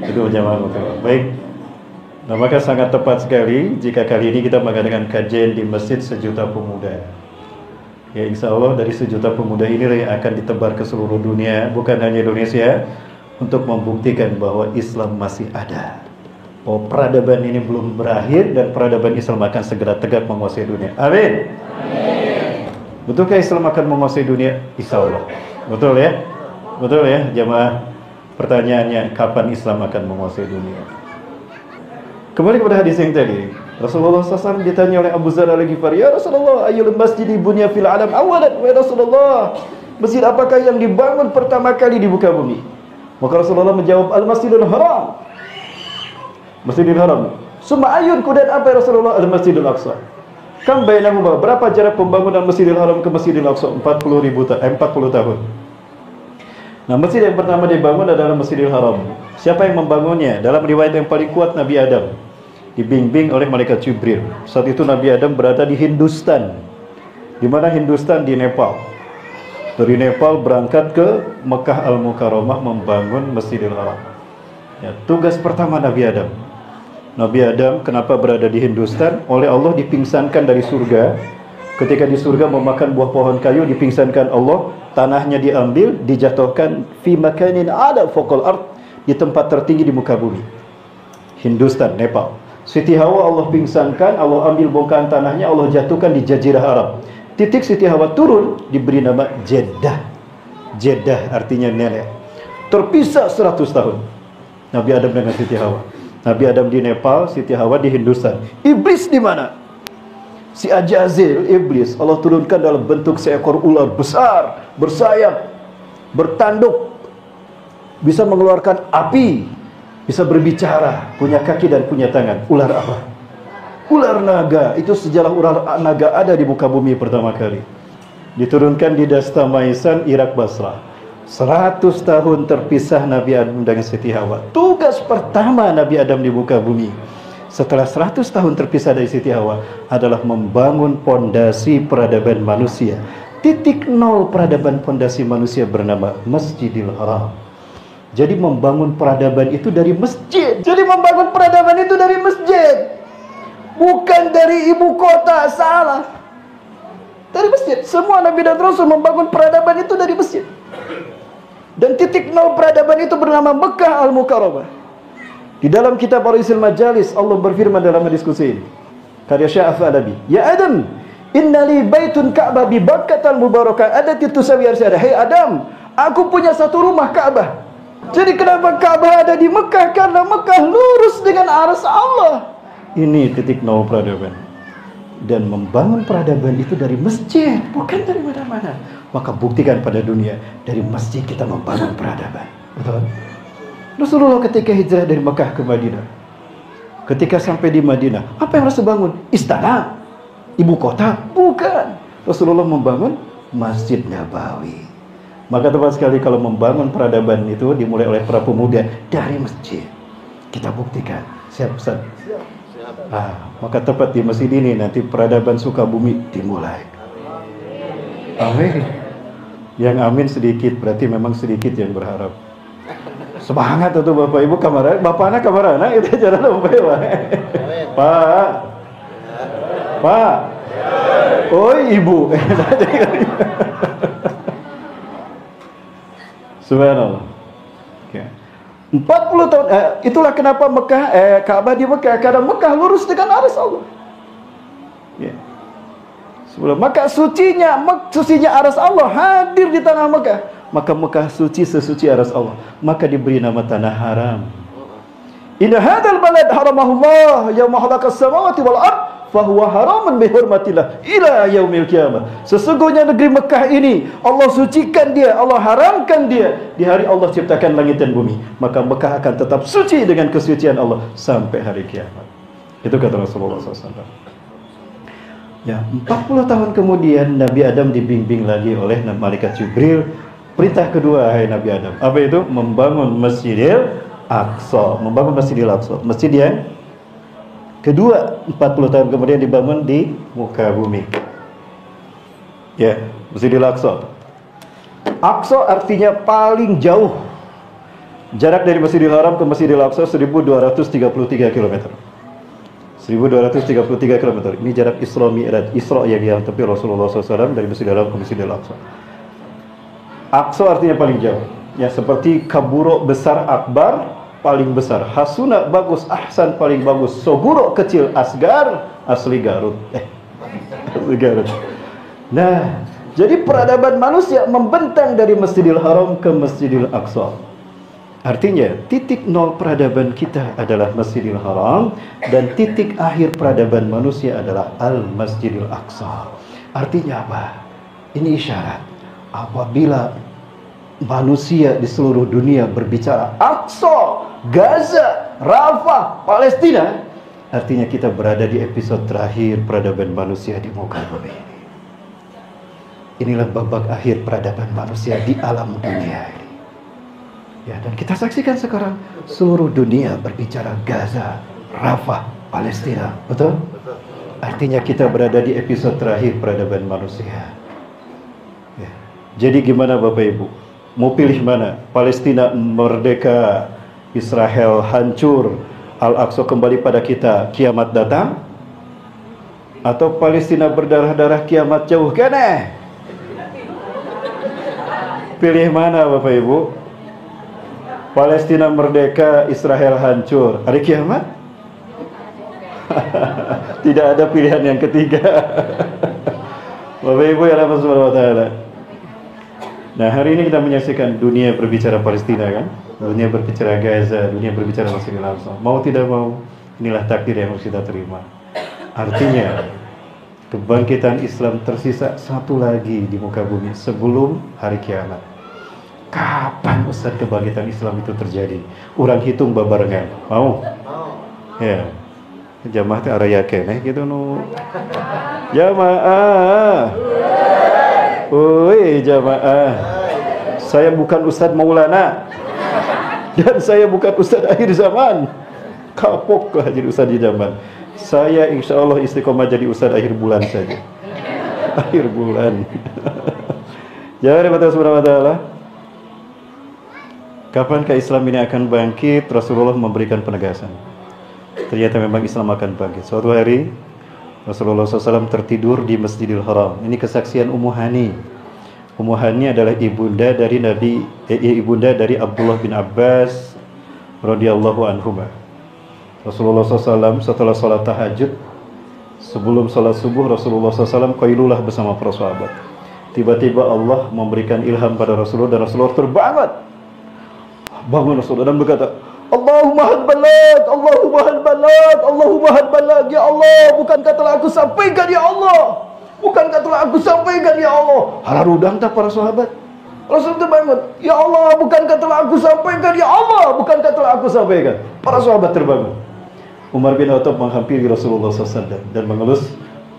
Itu jamaah mukawah. Baik. Nah, maka sangat tepat sekali jika kali ini kita mengadakan kajian di Masjid Sejuta Pemuda. Ya, insya Allah dari sejuta pemuda ini yang akan ditebar ke seluruh dunia, bukan hanya Indonesia, untuk membuktikan bahwa Islam masih ada. Bahwa peradaban ini belum berakhir dan peradaban Islam akan segera tegak menguasai dunia. Amin. Betulkah Islam akan menguasai dunia? Insya Allah. Betul ya? Betul ya, jamaah? Pertanyaannya, kapan Islam akan menguasai dunia? Kembali kepada hadis yang tadi. Rasulullah SAW ditanya oleh Abu Dzar Al-Ghifari, "Ya Rasulullah, ayyul masjidi bunya fil alam awalan?" Wahai Rasulullah, masjid apakah yang dibangun pertama kali di muka bumi? Maka Rasulullah menjawab, Al-Masjidul Haram. Masjidil Haram. Summa ayyun, kemudian apa ya Rasulullah? Al-Masjidul Aqsa. Kam bainahuma, berapa jarak pembangunan Masjidil Haram ke Masjidil Aqsa? 40 tahun. Nah, masjid yang pertama dibangun adalah Masjidil Haram. Siapa yang membangunnya? Dalam riwayat yang paling kuat, Nabi Adam dibimbing oleh malaikat Jibril. Saat itu Nabi Adam berada di Hindustan. Di mana Hindustan? Di Nepal. Dari Nepal berangkat ke Mekah Al-Mukarramah membangun Masjidil Haram. Ya, tugas pertama Nabi Adam. Nabi Adam kenapa berada di Hindustan? Oleh Allah dipingsankan dari surga. Ketika di surga memakan buah pohon kayu, dipingsankan Allah, tanahnya diambil, dijatuhkan fi makanin ala fawqal ard, di tempat tertinggi di muka bumi. Hindustan, Nepal. Siti Hawa Allah pingsankan, Allah ambil bongkahan tanahnya, Allah jatuhkan di Jazirah Arab. Titik Siti Hawa turun, diberi nama Jeddah. Jeddah artinya nenek. Terpisah 100 tahun Nabi Adam dengan Siti Hawa. Nabi Adam di Nepal, Siti Hawa di Hindustan. Iblis di mana? Si Ajazil, iblis, Allah turunkan dalam bentuk seekor ular besar, bersayap, bertanduk, bisa mengeluarkan api, bisa berbicara, punya kaki dan punya tangan. Ular apa? Ular naga. Itu sejarah ular naga ada di muka bumi pertama kali. Diturunkan di Dastamaisan, Irak, Basrah. 100 tahun terpisah Nabi Adam dengan Siti Hawa. Tugas pertama Nabi Adam di muka bumi setelah 100 tahun terpisah dari Siti Hawa adalah membangun pondasi peradaban manusia. Titik nol peradaban pondasi manusia bernama Masjidil Haram. Jadi membangun peradaban itu dari masjid. Jadi membangun peradaban itu dari masjid, bukan dari ibu kota. Salah. Dari masjid. Semua Nabi dan Rasul membangun peradaban itu dari masjid. Dan titik nol peradaban itu bernama Mekah Al-Mukarramah. Di dalam kitab Arisil Majalis, Allah berfirman dalam hadis qudsi ini, karya Syekh Al-Falabi, "Ya Adam, innali baitun Ka'bah bi Bakkatal mubarakah adati tusawi arsyada." Hei Adam, aku punya satu rumah Ka'bah. Jadi kenapa Ka'bah ada di Mekah? Karena Mekah lurus dengan arsy Allah. Ini titik nol peradaban. Dan membangun peradaban itu dari masjid, bukan dari mana-mana. Maka buktikan pada dunia, dari masjid kita membangun peradaban. Betul? Rasulullah ketika hijrah dari Mekah ke Madinah, ketika sampai di Madinah, apa yang Rasul bangun? Istana? Ibu kota? Bukan. Rasulullah membangun Masjid Nabawi. Maka tepat sekali kalau membangun peradaban itu dimulai oleh para pemuda dari masjid. Kita buktikan. Siap, Ustaz? Maka tepat di masjid ini nanti peradaban Sukabumi dimulai. Amin. Yang amin sedikit, berarti memang sedikit yang berharap. Semangat itu Bapak Ibu kamar, bapaknya kamar anak itu jalan Bapak Ibu. Pak. Oh Ibu. Subhanallah. 40 tahun, itulah kenapa Ka'bah di Mekah, karena Mekah lurus dengan arsy Allah. Ya. Sebelum maka sucinya arsy Allah hadir di tanah Mekah. Maka Mekah suci sesuci arsy Allah. Maka diberi nama tanah haram. Inna hadzal balad haramahullah yauma khalaqas samawati wal ard fahuwa haramun bi hurmatillah ila yaumil qiyamah. Sesungguhnya negeri Mekah ini Allah sucikan dia, Allah haramkan dia di hari Allah ciptakan langit dan bumi. Maka Mekah akan tetap suci dengan kesucian Allah sampai hari kiamat. Itu kata Rasulullah SAW. Ya, 40 tahun kemudian Nabi Adam dibimbing lagi oleh malaikat Jibril. Perintah kedua, hai Nabi Adam, apa itu? Membangun Masjidil Aqsa. Membangun Masjidil Aqsa. Masjid yang kedua 40 tahun kemudian dibangun di muka bumi. Ya, Masjidil Aqsa. Aqsa artinya paling jauh. Jarak dari Masjidil Haram ke Masjidil Aqsa 1233 km. 1233 km. Ini jarak Isra Mi'raj. Isra yang ditempuh Rasulullah SAW dari Masjidil Haram ke Masjidil Aqsa. Aqsa artinya paling jauh. Ya, seperti kaburo besar akbar, paling besar. Hasuna bagus, ahsan paling bagus. Soburo kecil, asgar asli Garut. Asli Garut. Nah, jadi peradaban manusia membentang dari Masjidil Haram ke Masjidil Aqsa. Artinya, titik nol peradaban kita adalah Masjidil Haram, dan titik akhir peradaban manusia adalah Al-Masjidil Aqsa. Artinya apa? Ini isyarat apabila manusia di seluruh dunia berbicara Aqsa, Gaza, Rafah, Palestina, artinya kita berada di episode terakhir peradaban manusia di muka bumi. Inilah babak akhir peradaban manusia di alam dunia ini. Ya, dan kita saksikan sekarang seluruh dunia berbicara Gaza, Rafah, Palestina. Betul? Artinya kita berada di episode terakhir peradaban manusia. Ya. Jadi gimana Bapak Ibu? Mau pilih mana? Palestina merdeka, Israel hancur, Al-Aqsa kembali pada kita, kiamat datang? Atau Palestina berdarah-darah, kiamat jauh kene? Pilih mana Bapak Ibu? Palestina merdeka, Israel hancur, hari kiamat? Tidak ada pilihan yang ketiga. Bapak Ibu yang rahmat subhanahu wa ta'ala. Nah, hari ini kita menyaksikan dunia berbicara Palestina, kan? Dunia berbicara Gaza, dunia berbicara Masjidil Aqsa. Mau tidak mau, inilah takdir yang harus kita terima. Artinya, kebangkitan Islam tersisa satu lagi di muka bumi sebelum hari kiamat. Kapan Ustaz kebangkitan Islam itu terjadi? Urang hitung babarengan. Mau? Ya. Jamaah teh araya keneh gitu nu. Jamaah. Oi, jamaah. Saya bukan Ustaz Maulana. Dan saya bukan Ustaz akhir zaman. Kapok lah jadi Ustaz di zaman. Saya insya Allah istiqomah jadi Ustaz akhir bulan saja. Akhir bulan. Jangan lupa subhanahu wa ta'ala. Kapankah Islam ini akan bangkit? Rasulullah memberikan penegasan. Ternyata memang Islam akan bangkit. Suatu hari Rasulullah SAW tertidur di Masjidil Haram. Ini kesaksian Ummu Hani. Ummu Hani adalah ibunda dari ibunda dari Abdullah bin Abbas radhiyallahu anhuma. Rasulullah SAW setelah salat tahajud, sebelum salat subuh, Rasulullah SAW qailulah bersama para sahabat. Tiba-tiba Allah memberikan ilham pada Rasulullah dan Rasulullah terbangun. Bangun Rasulullah dan berkata, Allahumma had balag, Allahumma had balag, Allahumma had balag. Ya Allah, bukankah telah aku sampaikan ya Allah? Bukankah telah aku sampaikan ya Allah? Halarudang tak para sahabat. Rasul terbangun, ya Allah, bukankah telah aku sampaikan ya Allah? Bukankah telah aku sampaikan? Para sahabat terbangun. Umar bin Khattab menghampiri Rasulullah SAW dan mengelus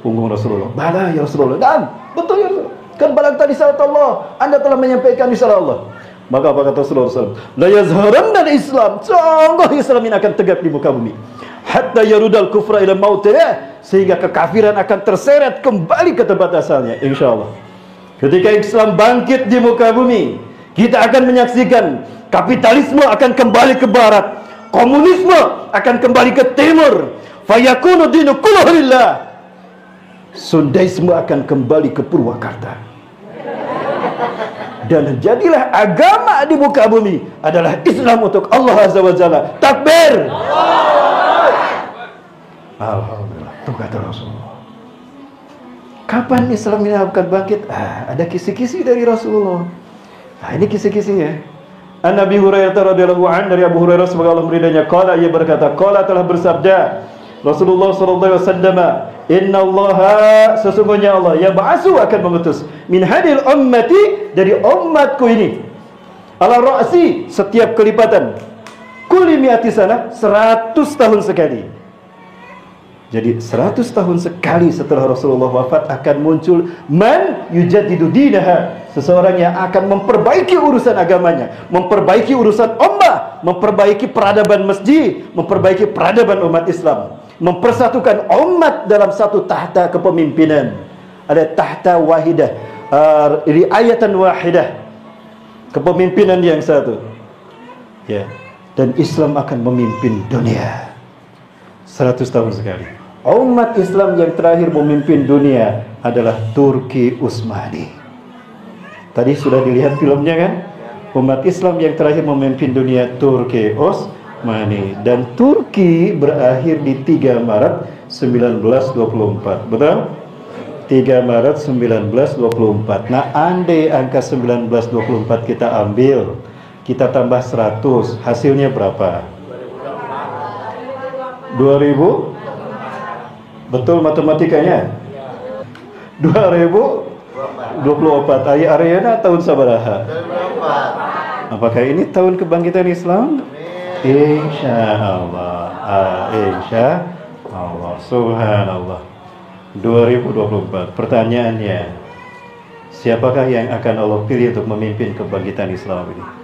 punggung Rasulullah. Bala ya Rasulullah. Dan betul ya Rasulullah. Kan balag tadi syarat Allah, Anda telah menyampaikan syarat Allah. Maka apa kata Rasulullah SAW? La yazharanna al-Islam. Sungguh Islam ini akan tegak di muka bumi. Hatta yarudal kufra ila mautih. Sehingga kekafiran akan terseret kembali ke tempat asalnya. InsyaAllah. Ketika Islam bangkit di muka bumi, kita akan menyaksikan kapitalisme akan kembali ke barat. Komunisme akan kembali ke timur. Fayakunu dinu kulluhu lillah. Sundaisme akan kembali ke Purwakarta. Dan jadilah agama di muka bumi adalah Islam untuk Allah Azza wa Jalla. Takbir. Alhamdulillah. Itu kata Rasulullah. Kapan Islam ini akan bangkit? Ada kisi-kisi dari Rasulullah. Nah, ini kisi-kisinya. An Nabi Hurairah radhiyallahu anhu, dari Abu Hurairah semoga Allah meridainya, qala, ia berkata, qala telah bersabda Rasulullah sallallahu alaihi wasallam, innallaha, sesungguhnya Allah ya ba'asu akan mengutus min hadil ummati, dari umatku ini, ala ra'si, setiap kelipatan, kulli mi'ati sana, 100 tahun sekali. Jadi 100 tahun sekali setelah Rasulullah wafat akan muncul man yujaddidu dinaha, seseorang yang akan memperbaiki urusan agamanya, memperbaiki urusan ummah, memperbaiki peradaban masjid, memperbaiki peradaban umat Islam, mempersatukan umat dalam satu tahta kepemimpinan. Ada tahta wahidah, riayatan wahidah, kepemimpinan yang satu. Ya. Dan Islam akan memimpin dunia 100 tahun sekali. Umat Islam yang terakhir memimpin dunia adalah Turki Utsmani. Tadi sudah dilihat filmnya kan? Umat Islam yang terakhir memimpin dunia Turki Utsmani. Dan Turki berakhir di 3 Maret 1924. Betul? 3 Maret 1924. Nah, andai angka 1924 kita ambil, kita tambah 100, hasilnya berapa? 2000? Betul matematikanya? 2024. Ariana tahun sabaraha? Apakah ini tahun kebangkitan Islam? Insya Allah. Insya Allah. Subhanallah. 2024. Pertanyaannya, siapakah yang akan Allah pilih untuk memimpin kebangkitan Islam ini?